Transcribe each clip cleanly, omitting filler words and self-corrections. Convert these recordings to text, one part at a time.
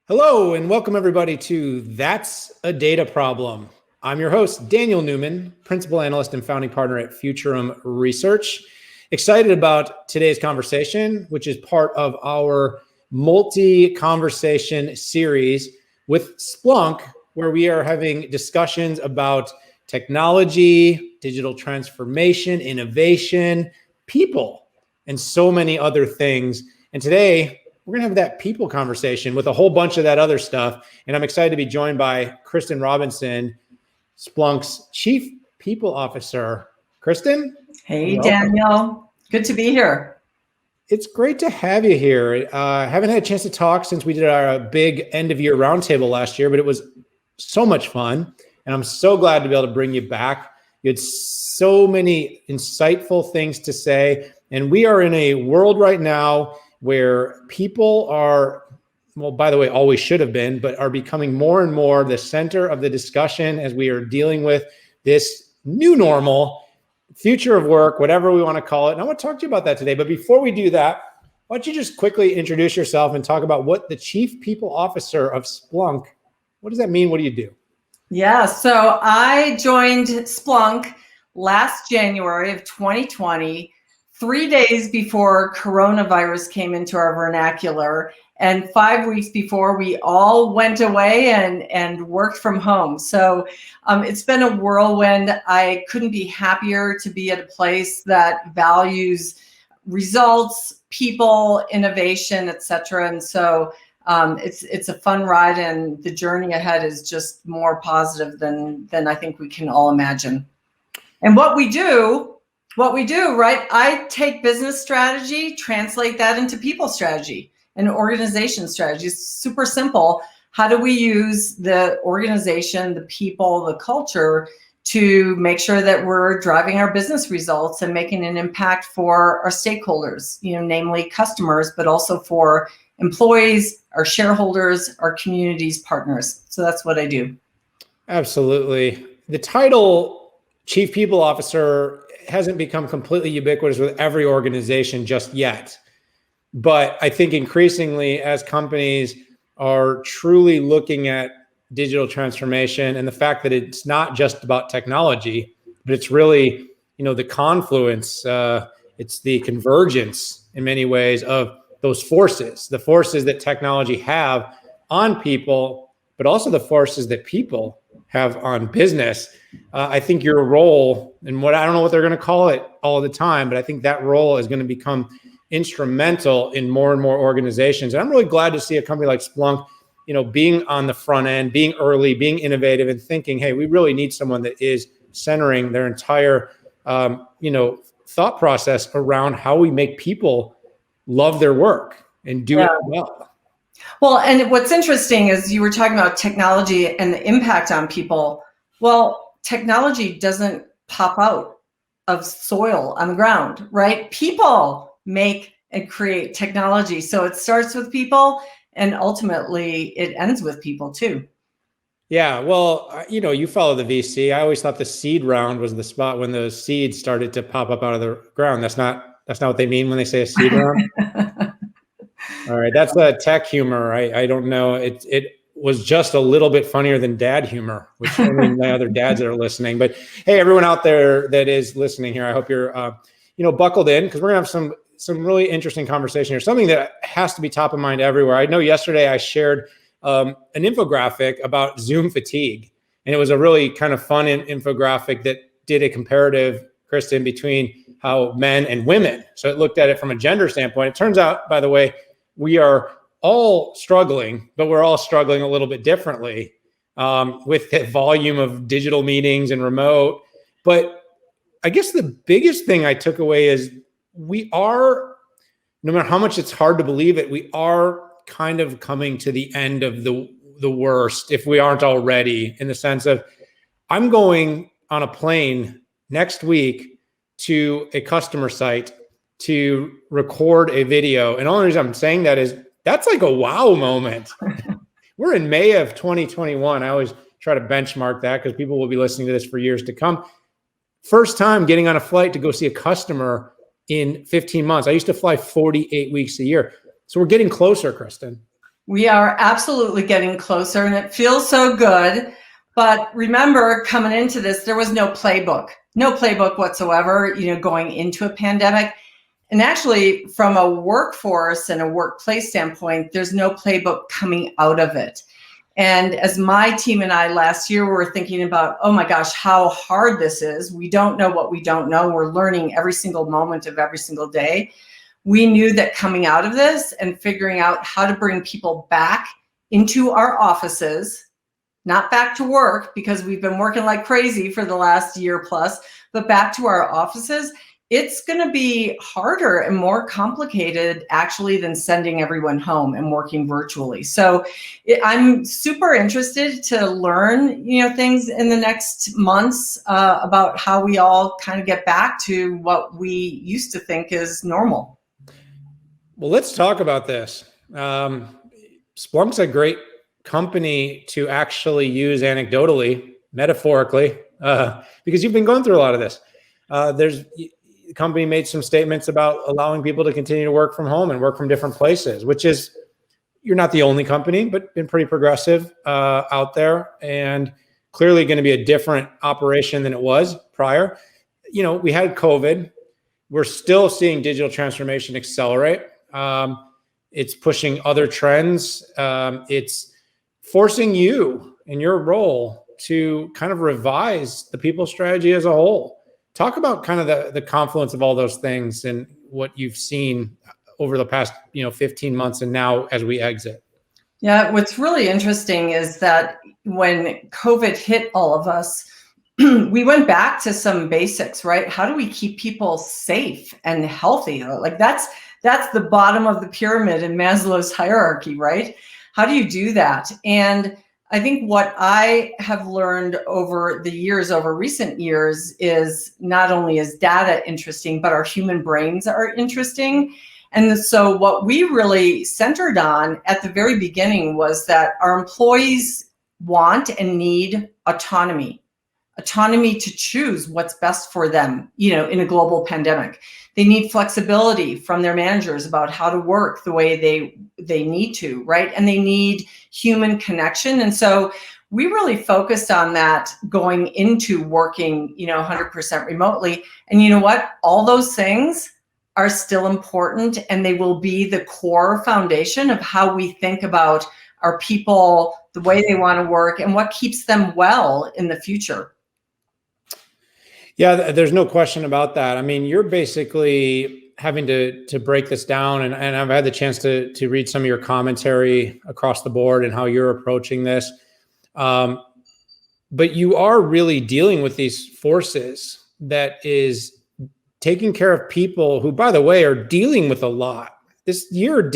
Hello, and welcome everybody to That's a Data Problem. I'm your host, Daniel Newman, Principal Analyst and Founding Partner at Futurum Research. Excited about today's conversation, which is part of our multi-conversation series with Splunk, where we are having discussions about technology, digital transformation, innovation, people, and so many other things. And today, we're going to have that people conversation with a whole bunch of that other stuff. And I'm excited to be joined by Kristen Robinson, Splunk's Chief People Officer. Kristen? Hey, welcome. Daniel. Good to be here. It's great to have you here. Haven't had a chance to talk since we did our big end-of-year roundtable last year, but it was so much fun. And I'm so glad to be able to bring you back. You had so many insightful things to say. And we are in a world right now where people are, well, by the way, always should have been, but are becoming more and more the center of the discussion as we are dealing with this new normal, future of work, whatever we want to call it. And I want to talk to you about that today. But before we do that, why don't you just quickly introduce yourself and talk about what the Chief People Officer of Splunk, what does that mean? What do you do? Yeah, so I joined Splunk last January of 2020, 3 days before coronavirus came into our vernacular, and 5 weeks before we all went away and worked from home. So it's been a whirlwind. I couldn't be happier to be at a place that values results, people, innovation, et cetera. And so it's a fun ride, and the journey ahead is just more positive than I think we can all imagine. And what we do, right? I take business strategy, translate that into people strategy and organization strategy. It's super simple. How do we use the organization, the people, the culture to make sure that we're driving our business results and making an impact for our stakeholders, namely customers, but also for employees, our shareholders, our communities, partners. So that's what I do. Absolutely. The title Chief People Officer hasn't become completely ubiquitous with every organization just yet. But I think increasingly as companies are truly looking at digital transformation and the fact that it's not just about technology, but it's really, the confluence, it's the convergence in many ways of those forces, the forces that technology have on people, but also the forces that people have on business. I think your role, and I don't know what they're going to call it all the time, but I think that role is going to become instrumental in more and more organizations. And I'm really glad to see a company like Splunk, being on the front end, being early, being innovative, and thinking, hey, we really need someone that is centering their entire, thought process around how we make people love their work and do it well. Well, and what's interesting is you were talking about technology and the impact on people. Well, technology doesn't pop out of soil on the ground, right? People make and create technology. So it starts with people and ultimately it ends with people too. Yeah, well, you follow the VC. I always thought the seed round was the spot when those seeds started to pop up out of the ground. That's not what they mean when they say a seed round. All right, that's tech humor. I don't know. It was just a little bit funnier than dad humor, which only my other dads that are listening. But hey, everyone out there that is listening here, I hope you're buckled in, because we're gonna have some really interesting conversation here. Something that has to be top of mind everywhere. I know yesterday I shared an infographic about Zoom fatigue, and it was a really kind of fun infographic that did a comparative, Kristen, between how men and women. So it looked at it from a gender standpoint. It turns out, by the way, we are all struggling, but we're all struggling a little bit differently with the volume of digital meetings and remote. But I guess the biggest thing I took away is we are, no matter how much it's hard to believe it, we are kind of coming to the end of the worst, if we aren't already, in the sense of I'm going on a plane next week to a customer site to record a video. And the only reason I'm saying that is that's like a wow moment. We're in May of 2021. I always try to benchmark that because people will be listening to this for years to come. First time getting on a flight to go see a customer in 15 months. I used to fly 48 weeks a year. So we're getting closer, Kristen. We are absolutely getting closer, and it feels so good. But remember, coming into this, there was no playbook whatsoever, going into a pandemic. And actually, from a workforce and a workplace standpoint, there's no playbook coming out of it. And as my team and I last year were thinking about, oh my gosh, how hard this is. We don't know what we don't know. We're learning every single moment of every single day. We knew that coming out of this and figuring out how to bring people back into our offices, not back to work because we've been working like crazy for the last year plus, but back to our offices, it's going to be harder and more complicated actually than sending everyone home and working virtually. So I'm super interested to learn, things in the next months about how we all kind of get back to what we used to think is normal. Well, let's talk about this. Splunk's a great company to actually use anecdotally, metaphorically, because you've been going through a lot of this. The company made some statements about allowing people to continue to work from home and work from different places, which is, you're not the only company, but been pretty progressive out there, and clearly going to be a different operation than it was prior. We had COVID. We're still seeing digital transformation accelerate. It's pushing other trends. It's forcing you in your role to kind of revise the people strategy as a whole. Talk about kind of the confluence of all those things and what you've seen over the past, 15 months and now as we exit. Yeah, what's really interesting is that when COVID hit all of us, we went back to some basics, right? How do we keep people safe and healthy? Like that's the bottom of the pyramid in Maslow's hierarchy, right? How do you do that? And I think what I have learned over recent years, is not only is data interesting, but our human brains are interesting. And so what we really centered on at the very beginning was that our employees want and need autonomy to choose what's best for them, in a global pandemic. They need flexibility from their managers about how to work the way they need to, right? And they need human connection. And so we really focused on that going into working, 100% remotely. And you know what? All those things are still important, and they will be the core foundation of how we think about our people, the way they want to work, and what keeps them well in the future. Yeah, there's no question about that. I mean, you're basically having to break this down, and I've had the chance to read some of your commentary across the board and how you're approaching this. But you are really dealing with these forces that is taking care of people who, by the way, are dealing with a lot. This year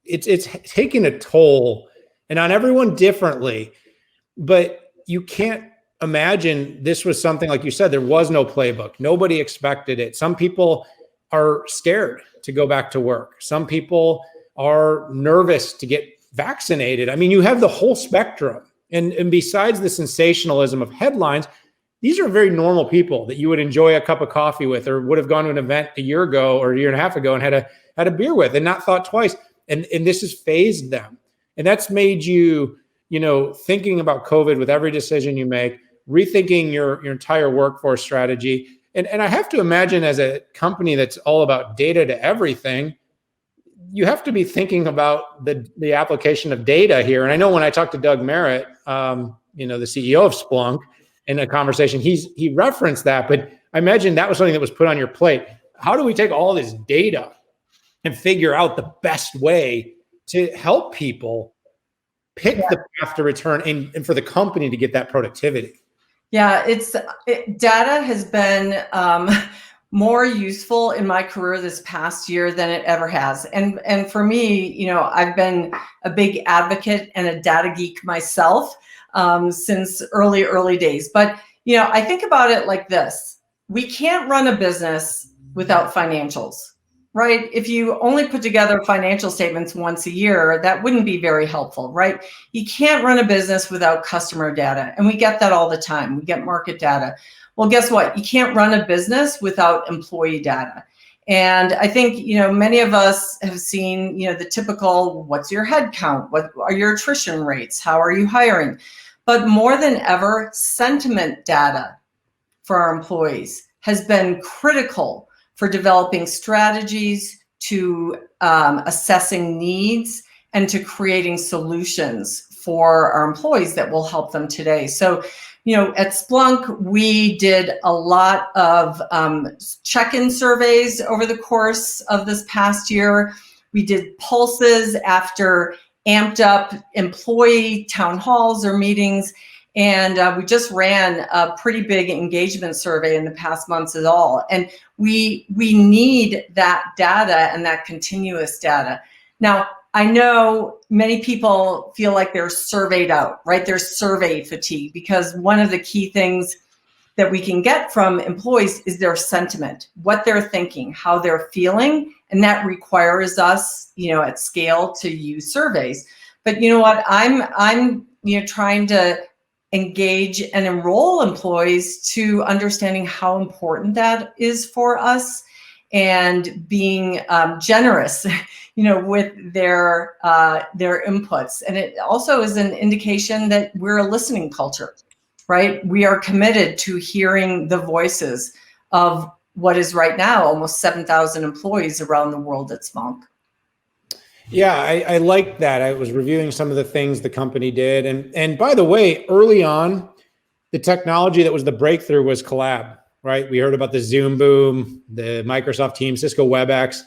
it's taking a toll, and on everyone differently, but you can't imagine this was something, like you said, there was no playbook. Nobody expected it. Some people are scared to go back to work. Some people are nervous to get vaccinated. I mean, you have the whole spectrum. And besides the sensationalism of headlines, these are very normal people that you would enjoy a cup of coffee with, or would have gone to an event a year ago or a year and a half ago and had a beer with and not thought twice. And this has phased them. And that's made you, thinking about COVID with every decision you make, rethinking your entire workforce strategy. And I have to imagine, as a company that's all about data to everything, you have to be thinking about the application of data here. And I know when I talked to Doug Merritt, the CEO of Splunk, in a conversation, he referenced that, but I imagine that was something that was put on your plate. How do we take all this data and figure out the best way to help people pick the path to return and for the company to get that productivity? Yeah, data has been more useful in my career this past year than it ever has. And for me, I've been a big advocate and a data geek myself since early days. But, I think about it like this. We can't run a business without financials, right? If you only put together financial statements once a year, that wouldn't be very helpful, right? You can't run a business without customer data. And we get that all the time. We get market data. Well, guess what? You can't run a business without employee data. And I think, many of us have seen, the typical, what's your head count? What are your attrition rates? How are you hiring? But more than ever, sentiment data for our employees has been critical for developing strategies, to assessing needs, and to creating solutions for our employees that will help them today. So, at Splunk, we did a lot of check-in surveys over the course of this past year. We did pulses after amped up employee town halls or meetings. And we just ran a pretty big engagement survey in the past months as all. And we need that data and that continuous data. Now, I know many people feel like they're surveyed out, right? There's survey fatigue, because one of the key things that we can get from employees is their sentiment, what they're thinking, how they're feeling. And that requires us, at scale, to use surveys. But you know what? I'm trying to engage and enroll employees to understanding how important that is for us, and being generous, with their inputs. And it also is an indication that we're a listening culture, right? We are committed to hearing the voices of what is right now almost 7,000 employees around the world at Splunk. Yeah, I like that. I was reviewing some of the things the company did. And by the way, early on, the technology that was the breakthrough was Collab, right? We heard about the Zoom boom, the Microsoft Teams, Cisco WebEx,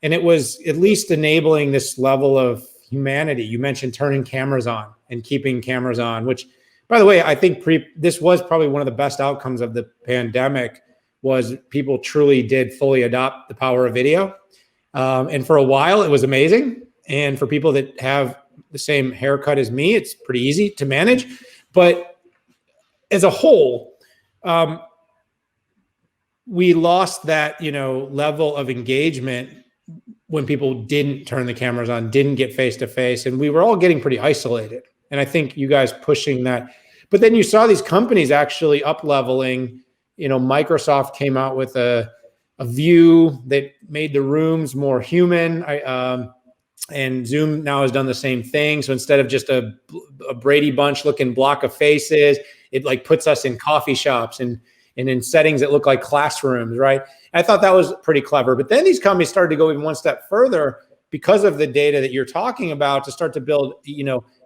and it was at least enabling this level of humanity. You mentioned turning cameras on and keeping cameras on, which, by the way, I think this was probably one of the best outcomes of the pandemic, was people truly did fully adopt the power of video. And for a while, it was amazing. And for people that have the same haircut as me, it's pretty easy to manage. But as a whole, we lost that, level of engagement when people didn't turn the cameras on, didn't get face-to-face, and we were all getting pretty isolated. And I think you guys pushing that. But then you saw these companies actually up-leveling. Microsoft came out with a view that made the rooms more human. And Zoom now has done the same thing. So instead of just a Brady Bunch looking block of faces, it like puts us in coffee shops and in settings that look like classrooms, right? I thought that was pretty clever. But then these companies started to go even one step further because of the data that you're talking about, to start to build,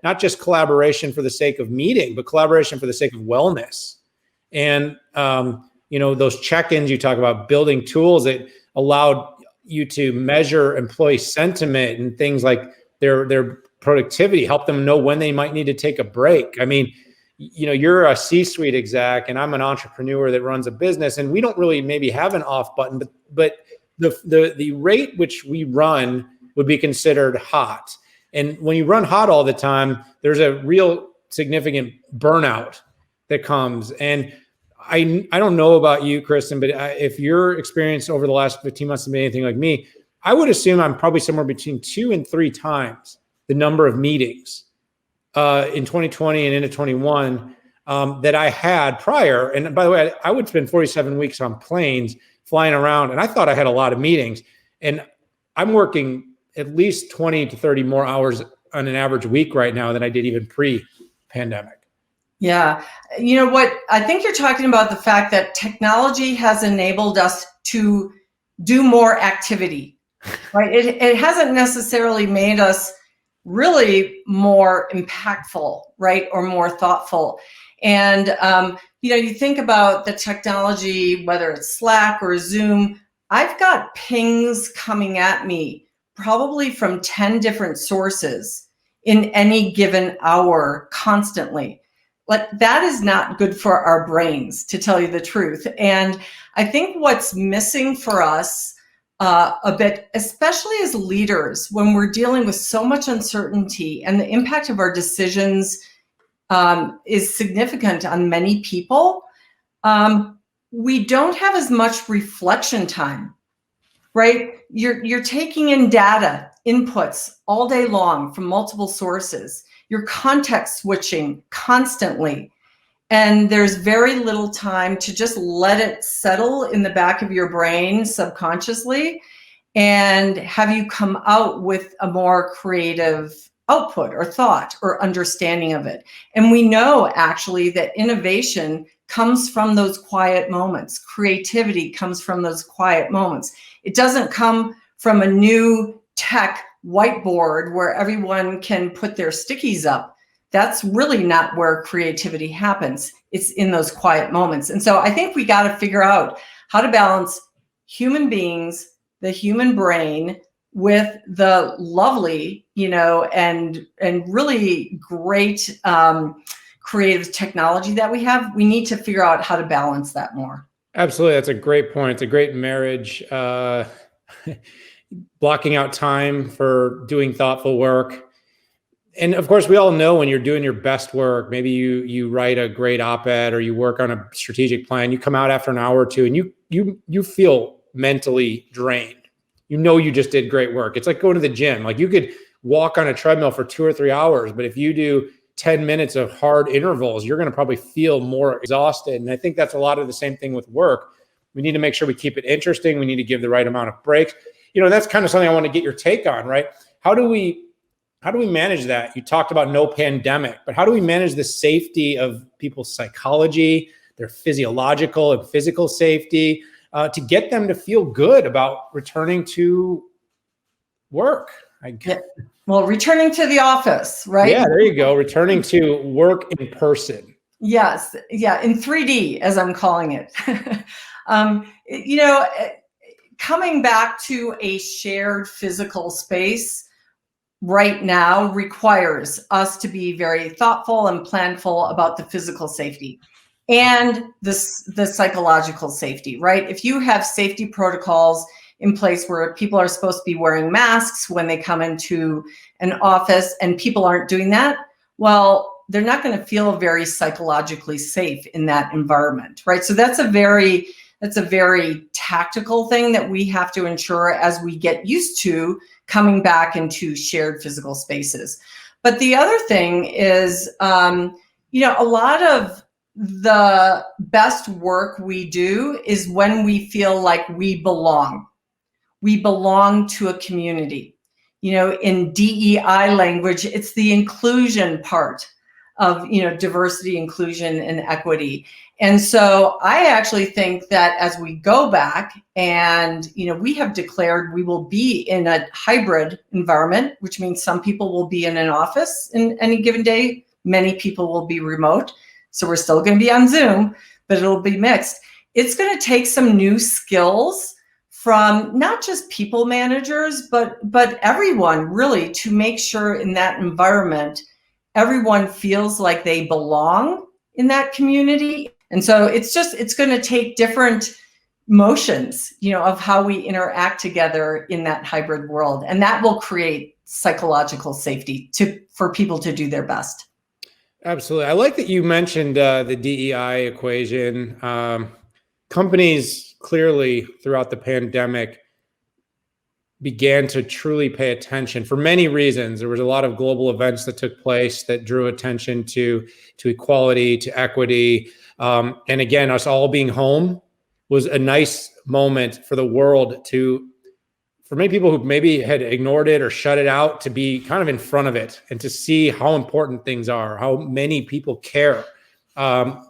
not just collaboration for the sake of meeting, but collaboration for the sake of wellness. And, those check-ins you talk about, building tools that allowed you to measure employee sentiment and things like their productivity, help them know when they might need to take a break. I mean, you're a C-suite exec and I'm an entrepreneur that runs a business, and we don't really maybe have an off button, but the rate which we run would be considered hot. And when you run hot all the time, there's a real significant burnout that comes. And I don't know about you, Kristen, but if your experience over the last 15 months has been anything like me, I would assume I'm probably somewhere between 2 and 3 times the number of meetings in 2020 and into 21 that I had prior. And by the way, I would spend 47 weeks on planes flying around, and I thought I had a lot of meetings. And I'm working at least 20 to 30 more hours on an average week right now than I did even pre-pandemic. Yeah. You know what? I think you're talking about the fact that technology has enabled us to do more activity, right? It hasn't necessarily made us really more impactful, right? Or more thoughtful. And, you think about the technology, whether it's Slack or Zoom, I've got pings coming at me probably from 10 different sources in any given hour constantly. But that is not good for our brains, to tell you the truth. And I think what's missing for us a bit, especially as leaders, when we're dealing with so much uncertainty and the impact of our decisions is significant on many people, we don't have as much reflection time, right? You're taking in data, inputs all day long from multiple sources. You're context switching constantly. And there's very little time to just let it settle in the back of your brain subconsciously and have you come out with a more creative output or thought or understanding of it. And we know actually that innovation comes from those quiet moments. Creativity comes from those quiet moments. It doesn't come from a new tech whiteboard where everyone can put their stickies up. That's really not where creativity happens. It's in those quiet moments. And so I think we got to figure out how to balance human beings, the human brain, with the lovely, and really great creative technology that we have. We need to figure out how to balance that more. Absolutely. That's a great point. It's a great marriage. Blocking out time for doing thoughtful work. And of course, we all know when you're doing your best work, maybe you write a great op-ed or you work on a strategic plan, you come out after an hour or two and you feel mentally drained. You just did great work. It's like going to the gym. Like you could walk on a treadmill for 2 or 3 hours, but if you do 10 minutes of hard intervals, you're going to probably feel more exhausted. And I think that's a lot of the same thing with work. We need to make sure we keep it interesting. We need to give the right amount of breaks. That's kind of something I want to get your take on, right? How do we manage that? You talked about no pandemic, but how do we manage the safety of people's psychology, their physiological and physical safety, to get them to feel good about returning to work? Well, returning to the office, right? Yeah, there you go. Returning to work in person. Yes. Yeah. In 3D, as I'm calling it. Coming back to a shared physical space right now requires us to be very thoughtful and planful about the physical safety and the psychological safety, right? If you have safety protocols in place where people are supposed to be wearing masks when they come into an office and people aren't doing that, well, they're not going to feel very psychologically safe in that environment, right? So that's a very tactical thing that we have to ensure as we get used to coming back into shared physical spaces. But the other thing is, a lot of the best work we do is when we feel like we belong. We belong to a community. In DEI language, it's the inclusion part of, diversity, inclusion, and equity. And so I actually think that as we go back and, we have declared we will be in a hybrid environment, which means some people will be in an office in any given day. Many people will be remote. So we're still going to be on Zoom, but it'll be mixed. It's going to take some new skills from not just people managers, but everyone really, to make sure in that environment, everyone feels like they belong in that community. And so it's going to take different motions, of how we interact together in that hybrid world. And that will create psychological safety for people to do their best. Absolutely. I like that you mentioned the DEI equation. Companies clearly throughout the pandemic began to truly pay attention for many reasons. There was a lot of global events that took place that drew attention to equality, to equity. And again, us all being home was a nice moment for the world for many people who maybe had ignored it or shut it out, to be kind of in front of it and to see how important things are, how many people care. And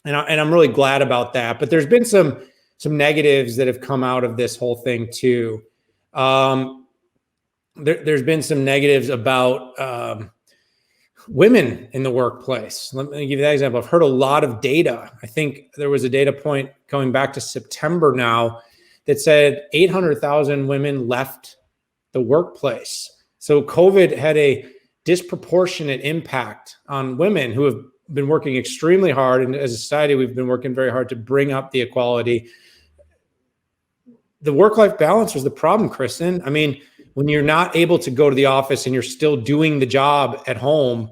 I'm really glad about that. But there's been some negatives that have come out of this whole thing too. There's been some negatives about women in the workplace. Let me give you that example. I've heard a lot of data. I think there was a data point going back to September now that said 800,000 women left the workplace. So COVID had a disproportionate impact on women who have been working extremely hard. And as a society, we've been working very hard to bring up the equality. The work-life balance was the problem, Kristen. I mean, when you're not able to go to the office and you're still doing the job at home,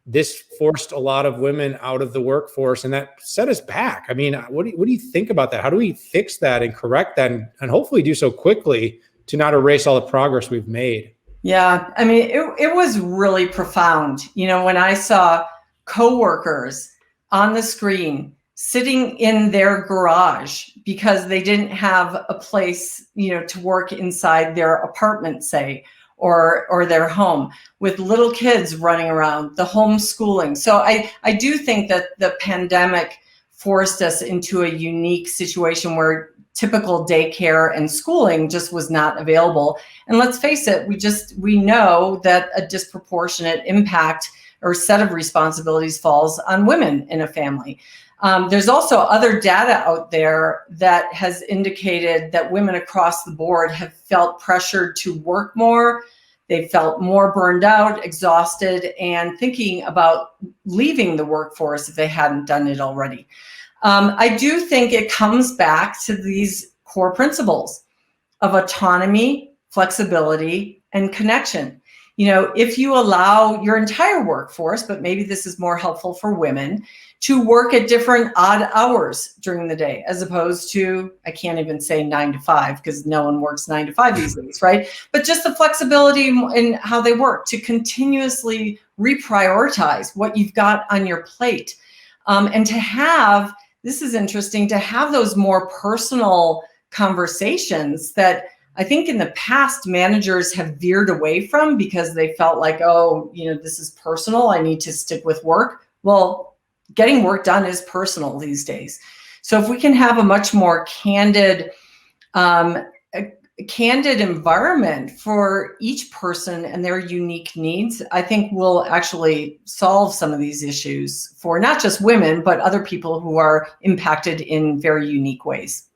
this forced a lot of women out of the workforce, and that set us back. I mean, what do you think about that? How do we fix that and correct that and hopefully do so quickly to not erase all the progress we've made? Yeah, I mean, it was really profound. When I saw coworkers on the screen, sitting in their garage because they didn't have a place, to work inside their apartment, say, or their home, with little kids running around, the homeschooling. So I do think that the pandemic forced us into a unique situation where typical daycare and schooling just was not available. And let's face it, we know that a disproportionate impact or set of responsibilities falls on women in a family. There's also other data out there that has indicated that women across the board have felt pressured to work more. They felt more burned out, exhausted, and thinking about leaving the workforce if they hadn't done it already. I do think it comes back to these core principles of autonomy, flexibility, and connection. If you allow your entire workforce, but maybe this is more helpful for women, to work at different odd hours during the day, as opposed to, I can't even say 9 to 5 because no one works 9 to 5 these days, right? But just the flexibility in how they work, to continuously reprioritize what you've got on your plate. And to have, this is interesting, to have those more personal conversations that I think in the past managers have veered away from because they felt like, this is personal, I need to stick with work. Well, getting work done is personal these days. So if we can have a much more candid environment for each person and their unique needs, I think we'll actually solve some of these issues for not just women, but other people who are impacted in very unique ways.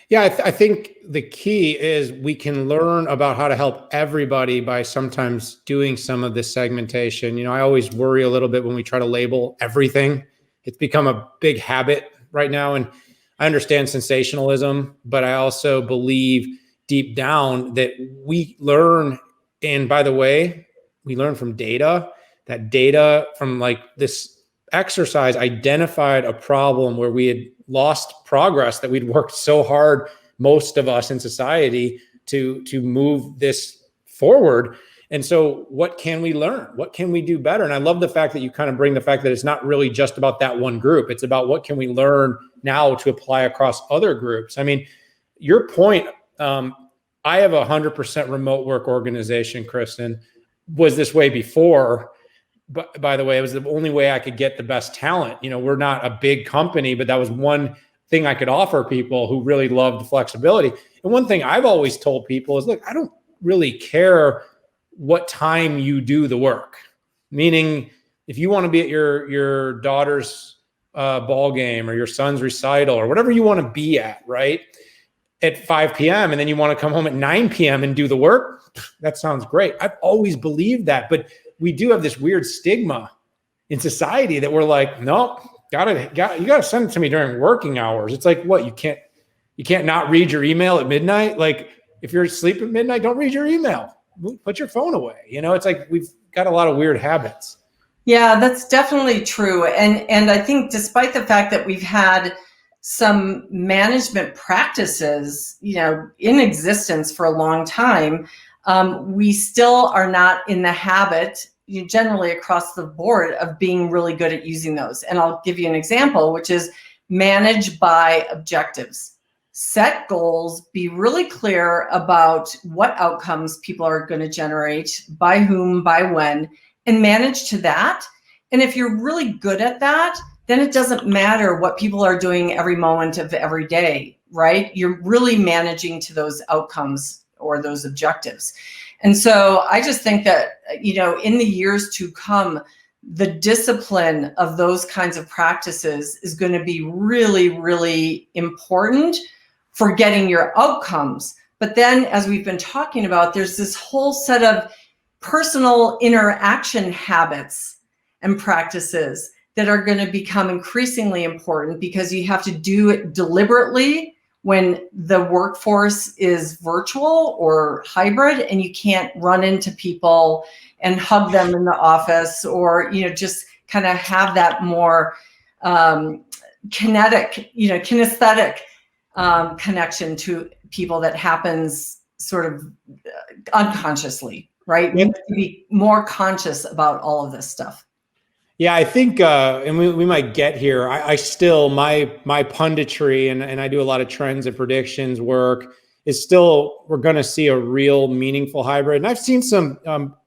Yeah, I think the key is we can learn about how to help everybody by sometimes doing some of this segmentation. I always worry a little bit when we try to label everything. It's become a big habit right now. And I understand sensationalism, but I also believe deep down that we learn. And by the way, we learn from data. That data from this exercise identified a problem where we had lost progress that we'd worked so hard, most of us in society, to move this forward. And so what can we learn? What can we do better? And I love the fact that you kind of bring the fact that it's not really just about that one group. It's about what can we learn now to apply across other groups. I mean, your point, I have a 100% remote work organization, Kristen, was this way before. But by the way, it was the only way I could get the best talent. We're not a big company, but that was one thing I could offer people who really loved the flexibility. And one thing I've always told people is, look, I don't really care what time you do the work. Meaning, if you want to be at your daughter's ball game or your son's recital or whatever you want to be at, right, at 5 p.m. and then you want to come home at 9 p.m. and do the work, that sounds great. I've always believed that, but we do have this weird stigma in society that we're like, nope, you gotta send it to me during working hours. It's like, what, you can't not read your email at midnight? Like, if you're asleep at midnight, don't read your email. Put your phone away. It's like we've got a lot of weird habits. Yeah, that's definitely true. And I think despite the fact that we've had some management practices, in existence for a long time, we still are not in the habit, generally across the board, of being really good at using those. And I'll give you an example, which is manage by objectives. Set goals, be really clear about what outcomes people are going to generate, by whom, by when, and manage to that. And if you're really good at that, then it doesn't matter what people are doing every moment of every day, right? You're really managing to those outcomes or those objectives. And so I just think that, in the years to come, the discipline of those kinds of practices is going to be really, really important for getting your outcomes. But then, as we've been talking about, there's this whole set of personal interaction habits and practices that are going to become increasingly important because you have to do it deliberately when the workforce is virtual or hybrid and you can't run into people and hug them in the office, or, just kind of have that more kinetic, kinesthetic connection to people that happens sort of unconsciously, right? We have to be more conscious about all of this stuff. Yeah, I think, and we might get here. I still, my punditry, and I do a lot of trends and predictions work, is still, we're going to see a real meaningful hybrid. And I've seen some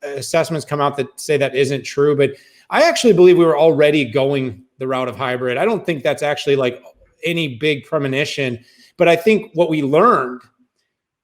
assessments come out that say that isn't true, but I actually believe we were already going the route of hybrid. I don't think that's actually like any big premonition, but I think what we learned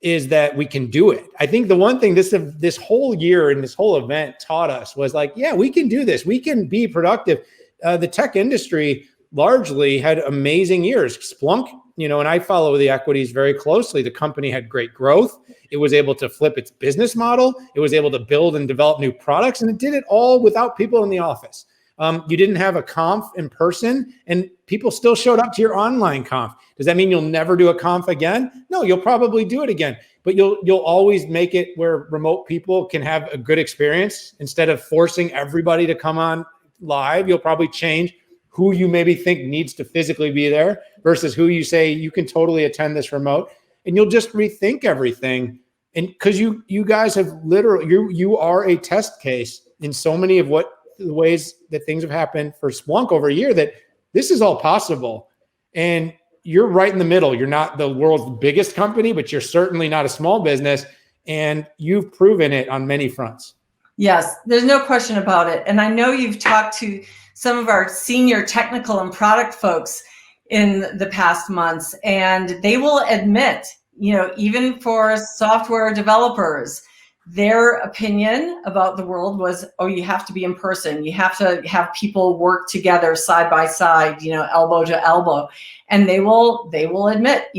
is that we can do it. I think the one thing this whole year and this whole event taught us was like, yeah, we can do this. We can be productive. The tech industry largely had amazing years. Splunk, and I follow the equities very closely. The company had great growth. It was able to flip its business model. It was able to build and develop new products, and it did it all without people in the office. You didn't have a conf in person, and people still showed up to your online conf. Does that mean you'll never do a conf again? No, you'll probably do it again, but you'll always make it where remote people can have a good experience. Instead of forcing everybody to come on live, you'll probably change who you maybe think needs to physically be there versus who you say you can totally attend this remote, and you'll just rethink everything. And because you guys have literally, you are a test case in so many of the ways that things have happened for Splunk over a year, that this is all possible. And you're right in the middle. You're not the world's biggest company, but you're certainly not a small business. And you've proven it on many fronts. Yes, there's no question about it. And I know you've talked to some of our senior technical and product folks in the past months, and they will admit, even for software developers, their opinion about the world was, oh, you have to be in person. You have to have people work together side by side, elbow to elbow. And they will admit,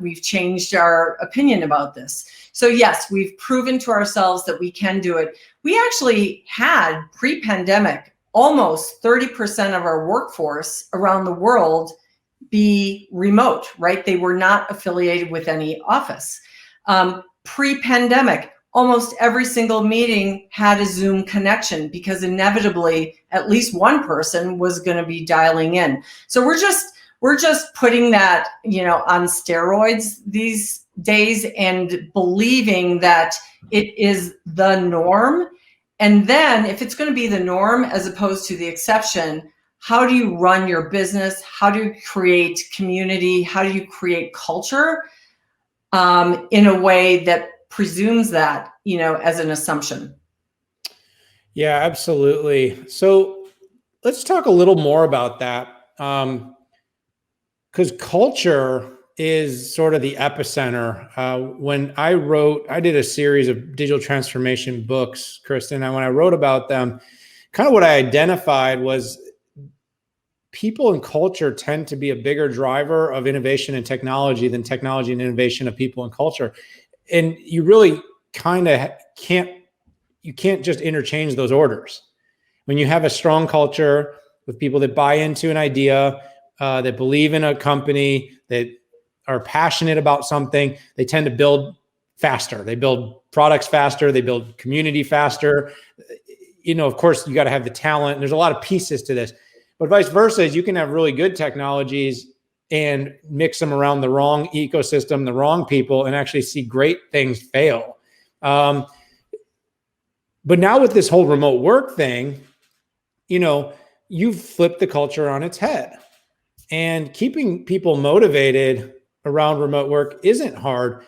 we've changed our opinion about this. So yes, we've proven to ourselves that we can do it. We actually had pre-pandemic almost 30% of our workforce around the world be remote, right? They were not affiliated with any office. Pre-pandemic, almost every single meeting had a Zoom connection because inevitably at least one person was going to be dialing in. So we're just putting that, on steroids these days and believing that it is the norm. And then if it's going to be the norm as opposed to the exception, how do you run your business? How do you create community? How do you create culture in a way that presumes that, as an assumption? Yeah, absolutely. So let's talk a little more about that. Because culture is sort of the epicenter. When I did a series of digital transformation books, Kristen, and when I wrote about them, kind of what I identified was people and culture tend to be a bigger driver of innovation and technology than technology and innovation of people and culture. And you really kind of can't just interchange those orders. When you have a strong culture with people that buy into an idea, that believe in a company, that are passionate about something, they tend to build faster. They build products faster. They build community faster. Of course, you got to have the talent. There's a lot of pieces to this, but vice versa is you can have really good technologies and mix them around the wrong ecosystem, the wrong people, and actually see great things fail. But now with this whole remote work thing, you've flipped the culture on its head. And keeping people motivated around remote work isn't hard.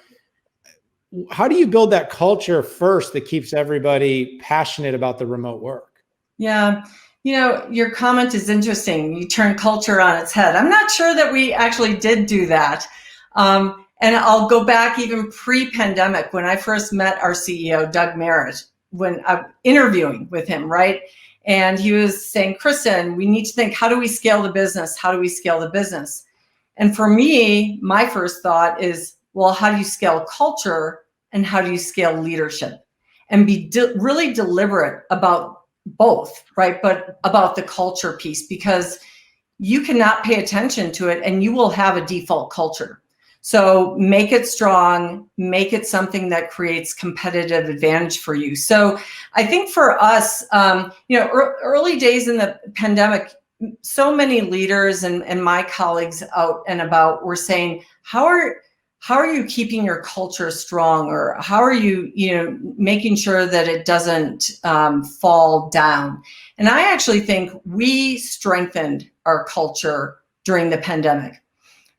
How do you build that culture first that keeps everybody passionate about the remote work? Yeah. Your comment is interesting. You turn culture on its head. I'm not sure that we actually did do that. And I'll go back even pre-pandemic when I first met our CEO, Doug Merritt, when I'm interviewing with him, right? And he was saying, Kristen, we need to think, how do we scale the business? How do we scale the business? And for me, my first thought is, well, how do you scale culture and how do you scale leadership? And be really deliberate about both, right? But about the culture piece, because you cannot pay attention to it and you will have a default culture. So make it strong, make it something that creates competitive advantage for you. So I think for us, early days in the pandemic, so many leaders and my colleagues out and about were saying, how how are you keeping your culture strong, or how are you, making sure that it doesn't fall down? And I actually think we strengthened our culture during the pandemic.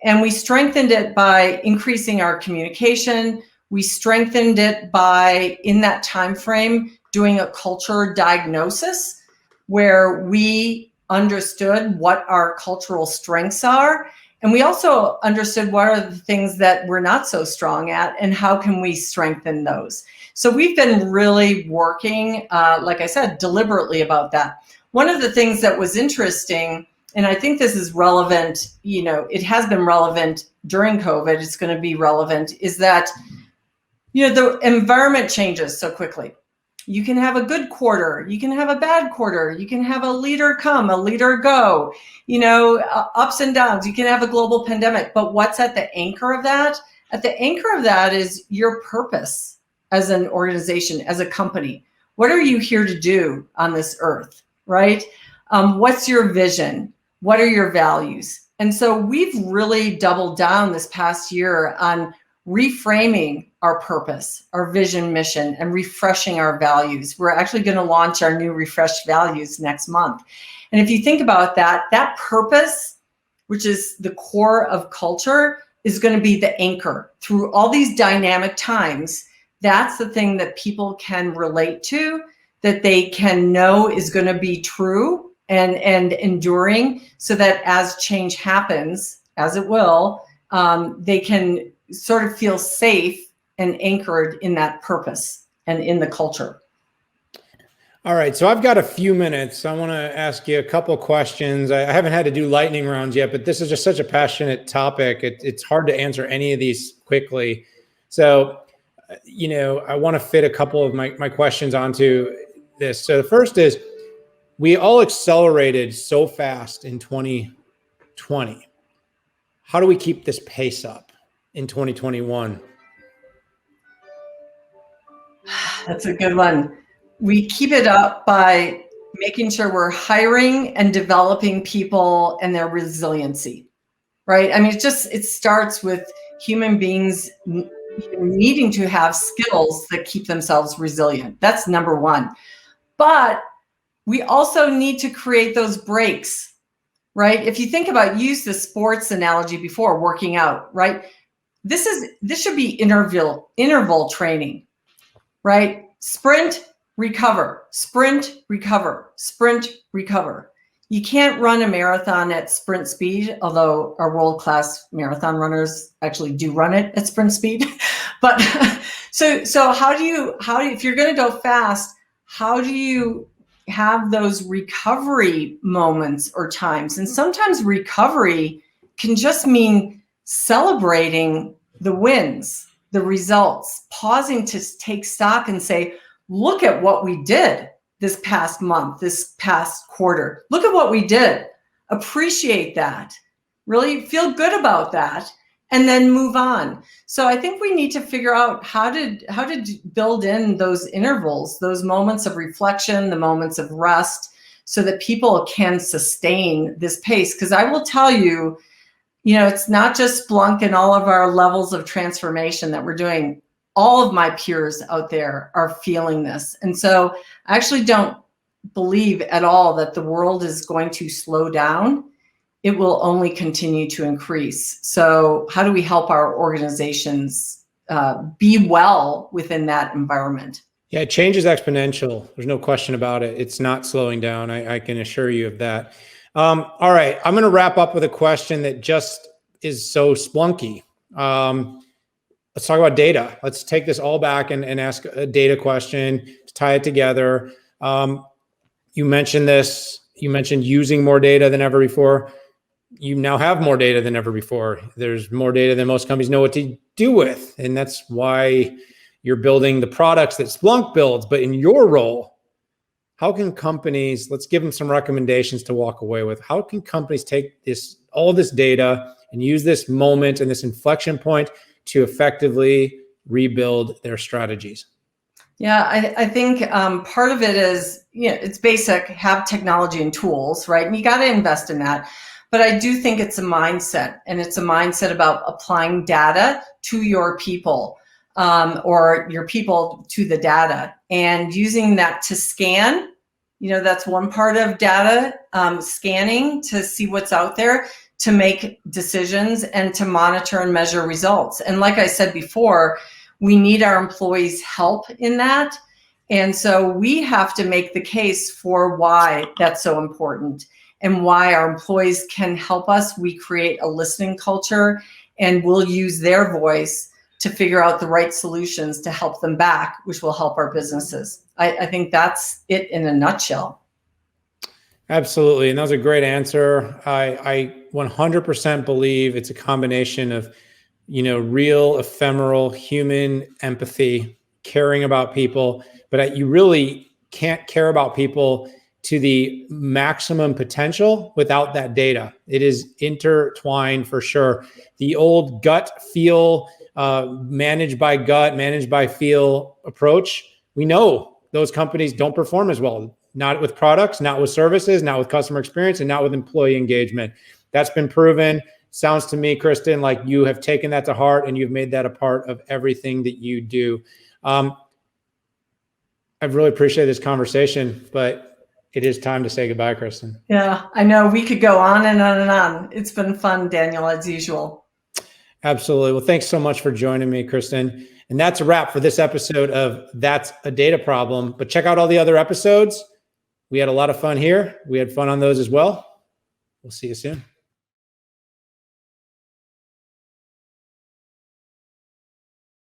And we strengthened it by increasing our communication. We strengthened it by, in that time frame, doing a culture diagnosis where we understood what our cultural strengths are. And we also understood what are the things that we're not so strong at and how can we strengthen those. So we've been really working, like I said, deliberately about that. One of the things that was interesting, and I think this is relevant, it has been relevant during COVID, it's going to be relevant, is that, the environment changes so quickly. You can have a good quarter, you can have a bad quarter, you can have a leader come, a leader go, ups and downs, you can have a global pandemic. But what's at the anchor of that? At the anchor of that is your purpose as an organization, as a company. What are you here to do on this earth, right? What's your vision? What are your values? And so we've really doubled down this past year on reframing our purpose, our vision, mission, and refreshing our values. We're actually going to launch our new refreshed values next month. And if you think about that purpose, which is the core of culture, is going to be the anchor through all these dynamic times. That's the thing that people can relate to, that they can know is going to be true and enduring, so that as change happens, as it will, they can sort of feel safe and anchored in that purpose and in the culture. All right, so I've got a few minutes. I want to ask you a couple questions. I haven't had to do lightning rounds yet, but this is just such a passionate topic. It's hard to answer any of these quickly. So, I want to fit a couple of my questions onto this. So the first is, we all accelerated so fast in 2020. How do we keep this pace up in 2021? That's a good one. We keep it up by making sure we're hiring and developing people and their resiliency, right? I mean, it starts with human beings needing to have skills that keep themselves resilient. That's number one. But we also need to create those breaks, right? If you think about, use the sports analogy before, working out, right? This should be interval training, right? Sprint, recover, sprint, recover, sprint, recover. You can't run a marathon at sprint speed, although our world-class marathon runners actually do run it at sprint speed. But so how do you, if you're going to go fast, how do you have those recovery moments or times? And sometimes recovery can just mean celebrating the wins, the results, pausing to take stock and say, look at what we did this past month, this past quarter. Look at what we did. Appreciate that. Really feel good about that, and then move on. So I think we need to figure out how to build in those intervals, those moments of reflection, the moments of rest, so that people can sustain this pace. Because I will tell you, it's not just Splunk and all of our levels of transformation that we're doing. All of my peers out there are feeling this. And so I actually don't believe at all that the world is going to slow down. It will only continue to increase. So how do we help our organizations be well within that environment? Yeah, change is exponential. There's no question about it. It's not slowing down. I can assure you of that. All right, I'm going to wrap up with a question that just is so Splunky. Let's talk about data. Let's take this all back and ask a data question to tie it together. You mentioned this. You mentioned using more data than ever before. You now have more data than ever before. There's more data than most companies know what to do with. And that's why you're building the products that Splunk builds. But in your role, how can companies, let's give them some recommendations to walk away with. How can companies take all this data and use this moment and this inflection point to effectively rebuild their strategies? Yeah, I think part of it is, it's basic, have technology and tools, right? And you got to invest in that. But I do think it's a mindset, and it's a mindset about applying data to your people, or your people to the data, and using that to scan. That's one part of data, scanning to see what's out there, to make decisions and to monitor and measure results. And like I said before, we need our employees' help in that. And so we have to make the case for why that's so important and why our employees can help us. We create a listening culture, and we'll use their voice to figure out the right solutions to help them back, which will help our businesses. I think that's it in a nutshell. Absolutely. And that was a great answer. I 100% believe it's a combination of, real ephemeral human empathy, caring about people, but you really can't care about people to the maximum potential without that data. It is intertwined for sure. The old gut feel, managed by gut, managed by feel approach, we know those companies don't perform as well. Not with products, not with services, not with customer experience, and not with employee engagement. That's been proven. Sounds to me, Kristen, like you have taken that to heart and you've made that a part of everything that you do. I've really appreciated this conversation, but it is time to say goodbye, Kristen. Yeah, I know we could go on and on and on. It's been fun, Daniel, as usual. Absolutely. Well, thanks so much for joining me, Kristen. And that's a wrap for this episode of That's a Data Problem. But check out all the other episodes. We had a lot of fun here. We had fun on those as well. We'll see you soon.